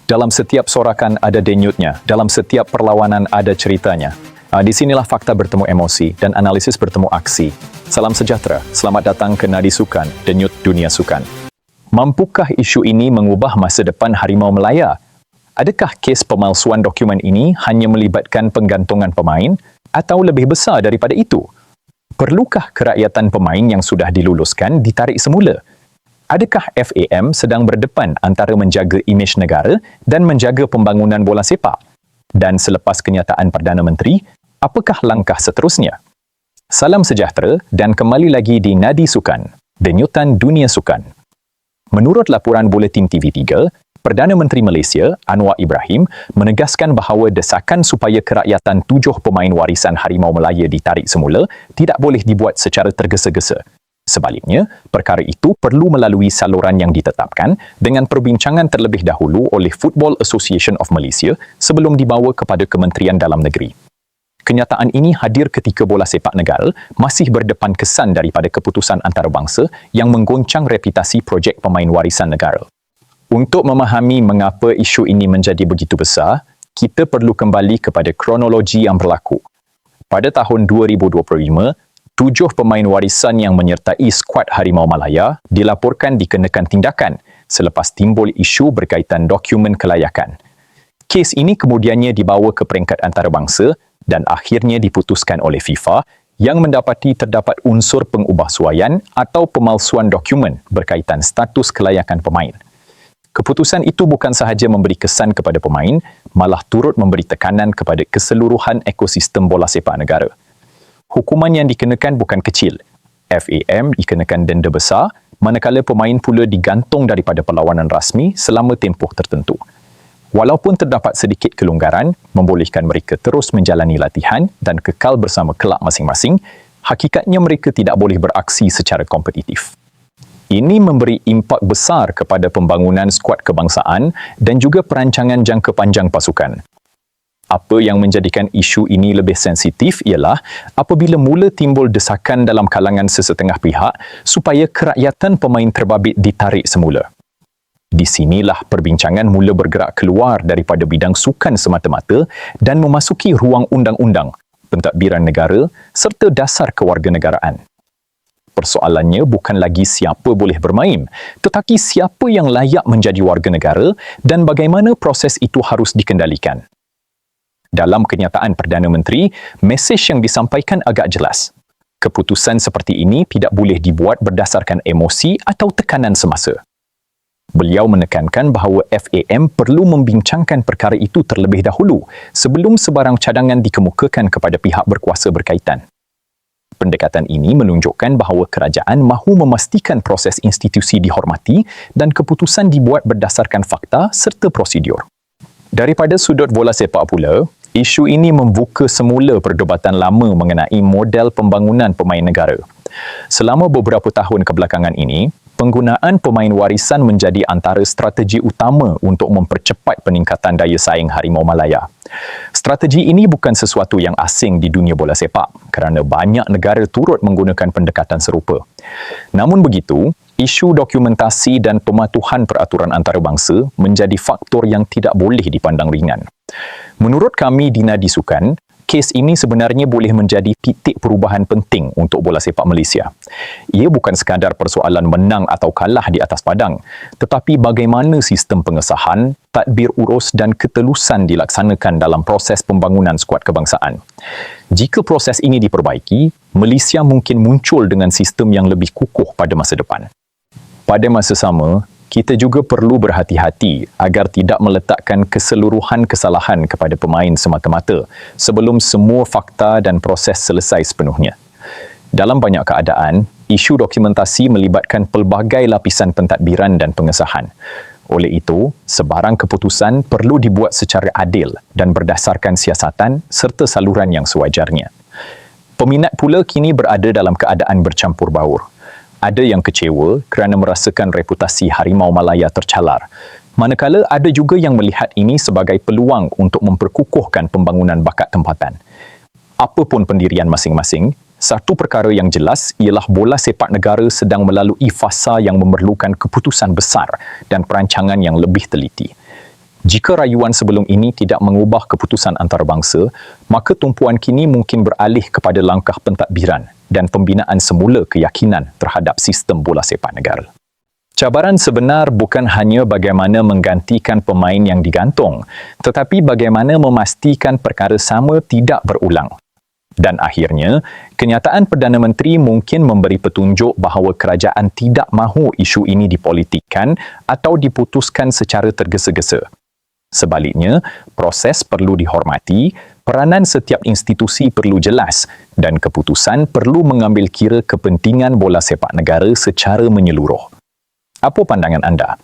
Dalam setiap sorakan ada denyutnya, dalam setiap perlawanan ada ceritanya. Di sinilah fakta bertemu emosi dan analisis bertemu aksi. Salam sejahtera, selamat datang ke Nadi Sukan, denyut dunia sukan. Mampukah isu ini mengubah masa depan Harimau Melaya? Adakah kes pemalsuan dokumen ini hanya melibatkan penggantungan pemain atau lebih besar daripada itu? Perlukah kerakyatan pemain yang sudah diluluskan ditarik semula? Adakah FAM sedang berdepan antara menjaga imej negara dan menjaga pembangunan bola sepak? Dan selepas kenyataan Perdana Menteri, apakah langkah seterusnya? Salam sejahtera dan kembali lagi di Nadi Sukan, denyutan dunia sukan. Menurut laporan Buletin TV3, Perdana Menteri Malaysia, Anwar Ibrahim, menegaskan bahawa desakan supaya kerakyatan 7 pemain warisan Harimau Melaya ditarik semula tidak boleh dibuat secara tergesa-gesa. Sebaliknya, perkara itu perlu melalui saluran yang ditetapkan dengan perbincangan terlebih dahulu oleh Football Association of Malaysia sebelum dibawa kepada Kementerian Dalam Negeri. Kenyataan ini hadir ketika bola sepak negara masih berdepan kesan daripada keputusan antarabangsa yang menggoncang reputasi projek pemain warisan negara. Untuk memahami mengapa isu ini menjadi begitu besar, kita perlu kembali kepada kronologi yang berlaku. Pada tahun 2025, 7 pemain warisan yang menyertai skuad Harimau Melaya dilaporkan dikenakan tindakan selepas timbul isu berkaitan dokumen kelayakan. Kes ini kemudiannya dibawa ke peringkat antarabangsa dan akhirnya diputuskan oleh FIFA yang mendapati terdapat unsur pengubahsuaian atau pemalsuan dokumen berkaitan status kelayakan pemain. Keputusan itu bukan sahaja memberi kesan kepada pemain, malah turut memberi tekanan kepada keseluruhan ekosistem bola sepak negara. Hukuman yang dikenakan bukan kecil. FAM dikenakan denda besar, manakala pemain pula digantung daripada perlawanan rasmi selama tempoh tertentu. Walaupun terdapat sedikit kelonggaran, membolehkan mereka terus menjalani latihan dan kekal bersama kelab masing-masing, hakikatnya mereka tidak boleh beraksi secara kompetitif. Ini memberi impak besar kepada pembangunan skuad kebangsaan dan juga perancangan jangka panjang pasukan. Apa yang menjadikan isu ini lebih sensitif ialah apabila mula timbul desakan dalam kalangan sesetengah pihak supaya kerakyatan pemain terbabit ditarik semula. Di sinilah perbincangan mula bergerak keluar daripada bidang sukan semata-mata dan memasuki ruang undang-undang, pentadbiran negara serta dasar kewarganegaraan. Persoalannya bukan lagi siapa boleh bermain, tetapi siapa yang layak menjadi warga negara dan bagaimana proses itu harus dikendalikan. Dalam kenyataan Perdana Menteri, mesej yang disampaikan agak jelas. Keputusan seperti ini tidak boleh dibuat berdasarkan emosi atau tekanan semasa. Beliau menekankan bahawa FAM perlu membincangkan perkara itu terlebih dahulu sebelum sebarang cadangan dikemukakan kepada pihak berkuasa berkaitan. Pendekatan ini menunjukkan bahawa kerajaan mahu memastikan proses institusi dihormati dan keputusan dibuat berdasarkan fakta serta prosedur. Daripada sudut bola sepak pula, isu ini membuka semula perdebatan lama mengenai model pembangunan pemain negara. Selama beberapa tahun kebelakangan ini, penggunaan pemain warisan menjadi antara strategi utama untuk mempercepat peningkatan daya saing Harimau Melaya. Strategi ini bukan sesuatu yang asing di dunia bola sepak kerana banyak negara turut menggunakan pendekatan serupa. Namun begitu, isu dokumentasi dan pematuhan peraturan antarabangsa menjadi faktor yang tidak boleh dipandang ringan. Menurut kami di Nadi Sukan, kes ini sebenarnya boleh menjadi titik perubahan penting untuk bola sepak Malaysia. Ia bukan sekadar persoalan menang atau kalah di atas padang, tetapi bagaimana sistem pengesahan, tadbir urus dan ketelusan dilaksanakan dalam proses pembangunan skuad kebangsaan. Jika proses ini diperbaiki, Malaysia mungkin muncul dengan sistem yang lebih kukuh pada masa depan. Pada masa sama, kita juga perlu berhati-hati agar tidak meletakkan keseluruhan kesalahan kepada pemain semata-mata sebelum semua fakta dan proses selesai sepenuhnya. Dalam banyak keadaan, isu dokumentasi melibatkan pelbagai lapisan pentadbiran dan pengesahan. Oleh itu, sebarang keputusan perlu dibuat secara adil dan berdasarkan siasatan serta saluran yang sewajarnya. Peminat pula kini berada dalam keadaan bercampur baur. Ada yang kecewa kerana merasakan reputasi Harimau Melaya tercalar, manakala ada juga yang melihat ini sebagai peluang untuk memperkukuhkan pembangunan bakat tempatan. Apapun pendirian masing-masing, satu perkara yang jelas ialah bola sepak negara sedang melalui fasa yang memerlukan keputusan besar dan perancangan yang lebih teliti. Jika rayuan sebelum ini tidak mengubah keputusan antarabangsa, maka tumpuan kini mungkin beralih kepada langkah pentadbiran dan pembinaan semula keyakinan terhadap sistem bola sepak negara. Cabaran sebenar bukan hanya bagaimana menggantikan pemain yang digantung, tetapi bagaimana memastikan perkara sama tidak berulang. Dan akhirnya, kenyataan Perdana Menteri mungkin memberi petunjuk bahawa kerajaan tidak mahu isu ini dipolitikkan atau diputuskan secara tergesa-gesa. Sebaliknya, proses perlu dihormati, peranan setiap institusi perlu jelas dan keputusan perlu mengambil kira kepentingan bola sepak negara secara menyeluruh. Apa pandangan anda?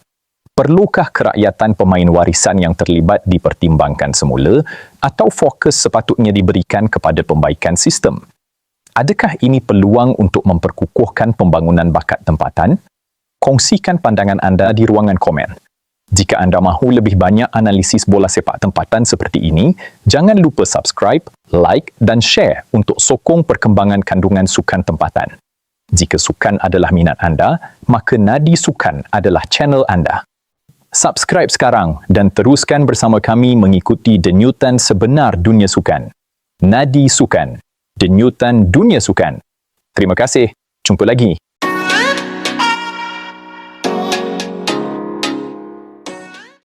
Perlukah kerakyatan pemain warisan yang terlibat dipertimbangkan semula atau fokus sepatutnya diberikan kepada pembaikan sistem? Adakah ini peluang untuk memperkukuhkan pembangunan bakat tempatan? Kongsikan pandangan anda di ruangan komen. Jika anda mahu lebih banyak analisis bola sepak tempatan seperti ini, jangan lupa subscribe, like dan share untuk sokong perkembangan kandungan sukan tempatan. Jika sukan adalah minat anda, maka Nadi Sukan adalah channel anda. Subscribe sekarang dan teruskan bersama kami mengikuti denyutan sebenar dunia sukan. Nadi Sukan, denyutan dunia sukan. Terima kasih. Jumpa lagi.